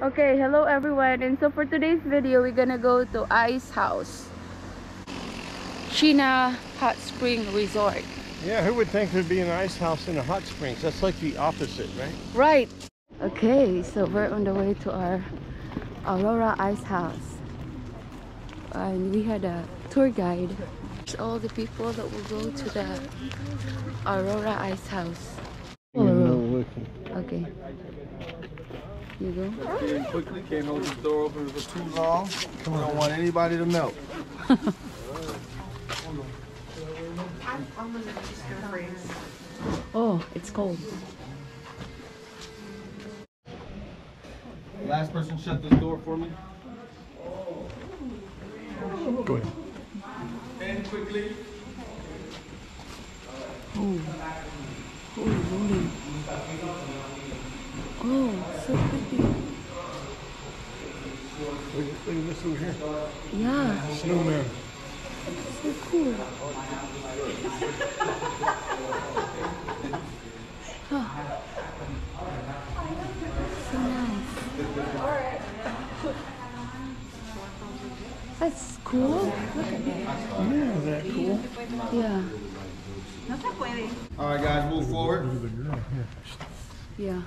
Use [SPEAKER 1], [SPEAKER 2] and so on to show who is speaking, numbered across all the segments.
[SPEAKER 1] Okay, hello everyone, and so for today's video we're gonna go to Ice House, Chena Hot Spring Resort.
[SPEAKER 2] Yeah, who would think there'd be an ice house in a hot springs? That's like the opposite, right?
[SPEAKER 1] Right. Okay, so we're on the way to our Aurora Ice House, and we had a tour guide. It's all the people that will go to the Aurora Ice House. Okay. You go.
[SPEAKER 3] Let's get in quickly. Can't hold this door open for too long. We don't want anybody to melt.
[SPEAKER 1] Oh, it's cold.
[SPEAKER 3] Last person shut this door for me.
[SPEAKER 2] Go ahead.
[SPEAKER 3] In quickly.
[SPEAKER 1] Oh, rolling. Oh, so pretty.
[SPEAKER 2] Look at this over here.
[SPEAKER 1] Yeah.
[SPEAKER 2] Snowman.
[SPEAKER 1] So cool. Oh. So nice. That's cool. Look at that.
[SPEAKER 2] Yeah, is that cool?
[SPEAKER 1] Yeah.
[SPEAKER 3] Alright guys, move forward.
[SPEAKER 1] Yeah.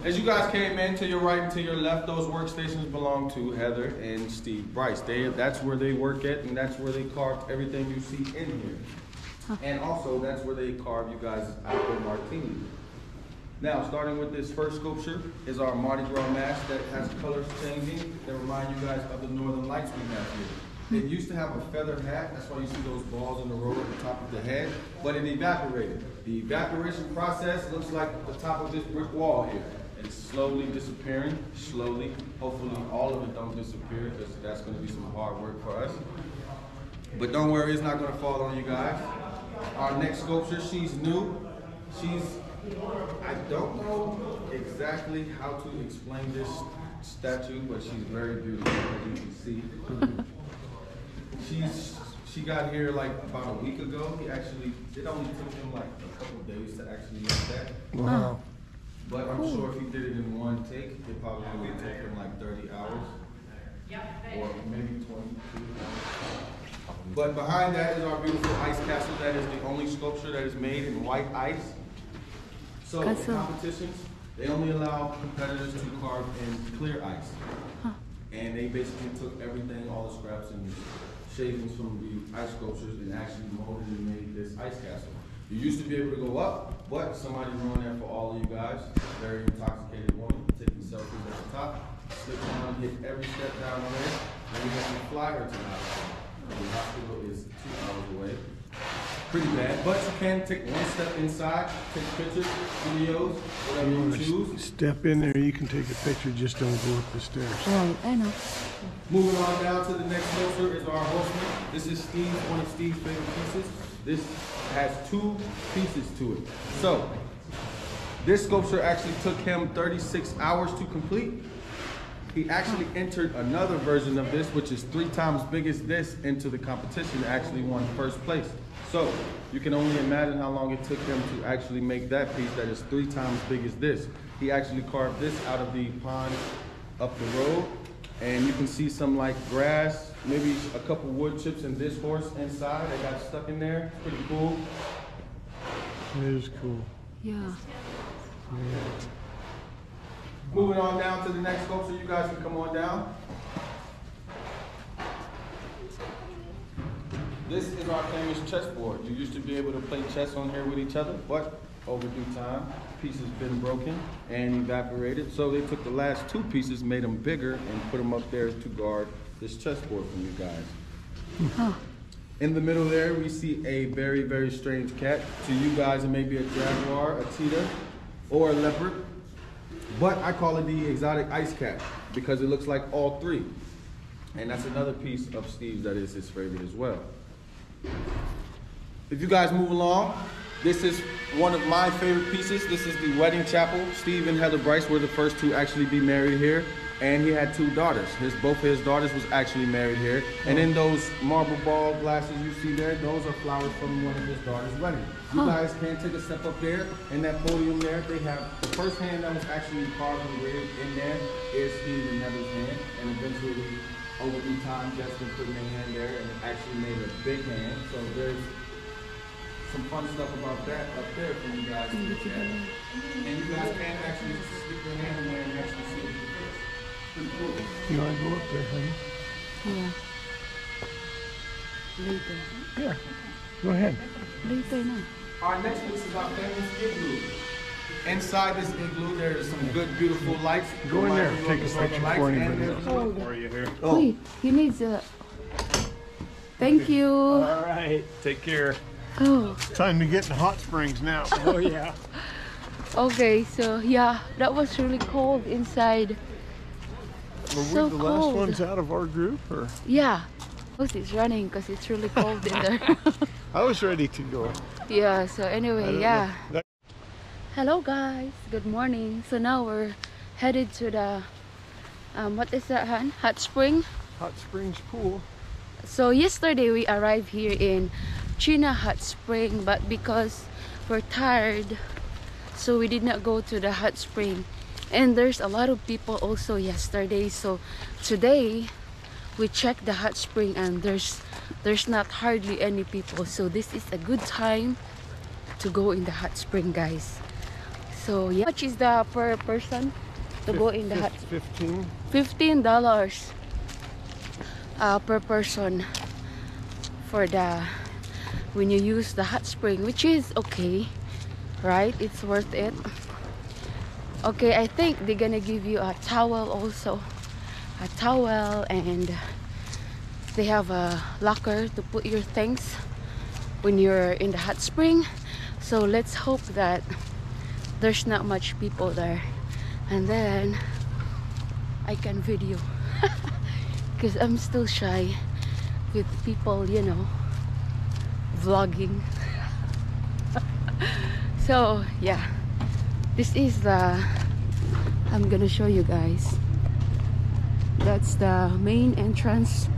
[SPEAKER 3] As you guys came in, to your right and to your left, those workstations belong to Heather and Steve Bryce. That's where they work at, and that's where they carved everything you see in here. And also, that's where they carve you guys apple martini. Now, starting with this first sculpture is our Mardi Gras mask that has colors changing that remind you guys of the northern lights we have here. It used to have a feather hat, that's why you see those balls in the row at the top of the head, but it evaporated. The evaporation process looks like the top of this brick wall here. It's slowly disappearing, slowly. Hopefully all of it don't disappear, because that's gonna be some hard work for us. But don't worry, it's not gonna fall on you guys. Our next sculpture, she's new. I don't know exactly how to explain this statue, but she's very beautiful, as you can see. She got here like about a week ago. It only took him like a couple days to actually make that.
[SPEAKER 2] Wow.
[SPEAKER 3] But I'm sure if he did it in one take, it probably would take him like 30 hours. Or maybe 22 hours. But behind that is our beautiful ice castle. That is the only sculpture that is made in white ice. So in competitions, they only allow competitors to carve in clear ice. And they basically took everything, all the scraps and shavings from the ice sculptures, and actually molded and made this ice castle. You used to be able to go up, but somebody ruined that for all of you guys. Very intoxicated woman taking selfies at the top, slip down, hit every step down there, and we have to fly her to the hospital. The hospital is 2 hours away. Pretty bad, but you can take one step inside, take pictures, videos, whatever you choose.
[SPEAKER 2] Step in there, you can take a picture, just don't go up the stairs.
[SPEAKER 1] Right, I know.
[SPEAKER 3] Moving on down to the next sculpture is our horseman. This is one of Steve's favorite pieces. This has 2 pieces to it. So, this sculpture actually took him 36 hours to complete. He actually entered another version of this, which is 3 times big as this, into the competition, actually won first place. So, you can only imagine how long it took him to actually make that piece that is 3 times big as this. He actually carved this out of the pond up the road, and you can see some like grass, maybe a couple wood chips, and this horse inside that got stuck in there. Pretty cool.
[SPEAKER 2] It is cool.
[SPEAKER 1] Yeah.
[SPEAKER 3] Moving on down to the next sculpture, you guys can come on down. This is our famous chessboard. You used to be able to play chess on here with each other, but over due time, the piece has been broken and evaporated. So they took the last 2 pieces, made them bigger, and put them up there to guard this chessboard from you guys. In the middle there, we see a very, very strange cat. To you guys, it may be a jaguar, a cheetah, or a leopard. But I call it the exotic ice cat because it looks like all 3. And that's another piece of Steve's that is his favorite as well. If you guys move along, this is one of my favorite pieces. This is the wedding chapel. Steve and Heather Bryce were the first to actually be married here. and he had 2 daughters. Both of his daughters was actually married here. And in those marble ball glasses you see there, those are flowers from one of his daughters' wedding. You guys can take a step up there, and that podium there, they have the first hand that was actually carved and engraved in there is Steve and Heather's hand, and eventually over the time, Justin put their hand there and it actually made a big hand. So there's some fun stuff about that up there for you guys to look at. And you guys can actually stick your hand in there and actually see it. Pretty cool.
[SPEAKER 2] You want to go up there, honey?
[SPEAKER 1] Yeah. Later.
[SPEAKER 2] Yeah. Go ahead.
[SPEAKER 1] Later na.
[SPEAKER 3] Our next piece is our famous igloo. Inside this igloo, there is some good, beautiful lights.
[SPEAKER 2] Go in there. Take a picture for anybody.
[SPEAKER 1] For
[SPEAKER 2] you here.
[SPEAKER 1] Wait, he needs a... Thank you.
[SPEAKER 2] All right. Take care.
[SPEAKER 1] Oh.
[SPEAKER 2] Time to get in hot springs now. Oh, yeah.
[SPEAKER 1] Okay, so yeah, that was really cold inside.
[SPEAKER 2] Were
[SPEAKER 1] So
[SPEAKER 2] we the last
[SPEAKER 1] cold.
[SPEAKER 2] ones out of our group, or?
[SPEAKER 1] Yeah. It's running because it's really cold in there.
[SPEAKER 2] I was ready to go.
[SPEAKER 1] Yeah, so anyway, yeah.
[SPEAKER 2] That
[SPEAKER 1] Hello guys, good morning. So now we're headed to the what is that, Han? Hot spring.
[SPEAKER 2] hot springs pool.
[SPEAKER 1] So yesterday we arrived here in Chena hot spring, but because we're tired, so we did not go to the hot spring. And there's a lot of people also yesterday, so today we checked the hot spring and there's not hardly any people, so this is a good time to go in the hot spring, guys. So yeah, how much is the per person to go in the hot? $15 per person for the when you use the hot spring, which is okay, right? It's worth it. Okay, I think they're gonna give you a towel also, a towel, and they have a locker to put your things when you're in the hot spring. So let's hope that there's not much people there, and then I can video because I'm still shy with people, you know, vlogging. So yeah, this is the, I'm gonna show you guys, that's the main entrance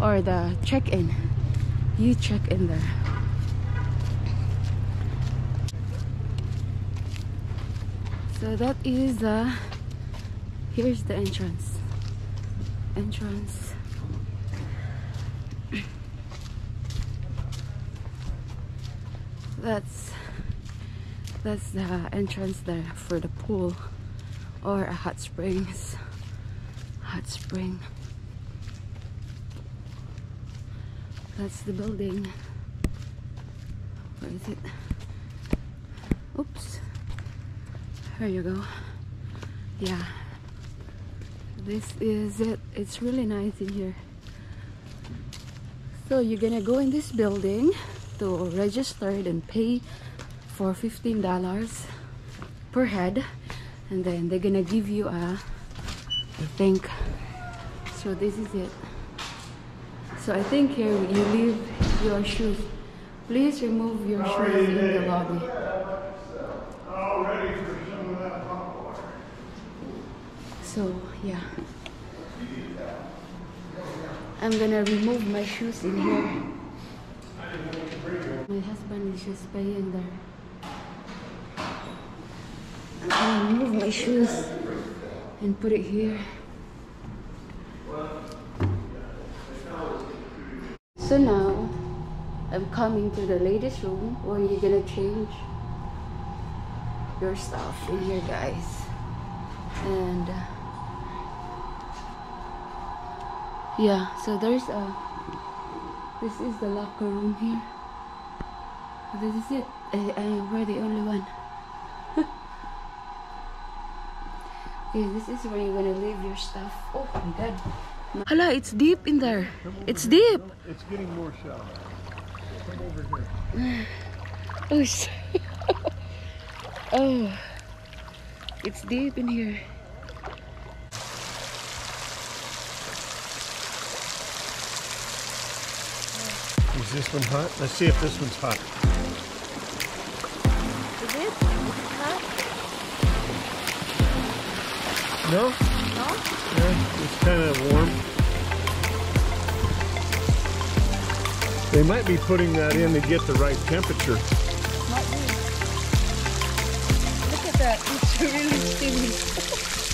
[SPEAKER 1] or the check-in. You check in there. So that is the, here's the entrance. That's the entrance there for the pool or a hot spring. That's the building. Where is it? Oops. There you go. Yeah. This is it. It's really nice in here. So you're gonna go in this building to register and pay for $15 per head, and then they're gonna give you a, I think, so this is it. So I think here you leave your shoes. Please remove your shoes in the lobby. So yeah, I'm gonna remove my shoes in here. My husband is just paying there. I'm gonna remove my shoes and put it here. So now I'm coming to the ladies' room where you're gonna change your stuff in here, guys. And yeah, so there's a, this is the locker room here. This is it. We're the only one. Okay, this is where you're gonna leave your stuff. Oh my god. Hala, it's deep in there. It's deep.
[SPEAKER 2] It's getting more shallow. Come over here.
[SPEAKER 1] Oh, oh, it's deep in here.
[SPEAKER 2] Is this one hot? Let's see if this one's hot.
[SPEAKER 1] Is it? Is it hot?
[SPEAKER 2] No?
[SPEAKER 1] No?
[SPEAKER 2] Yeah, it's kind of warm. They might be putting that in to get the right temperature.
[SPEAKER 1] Might be. Look at that, it's really steamy.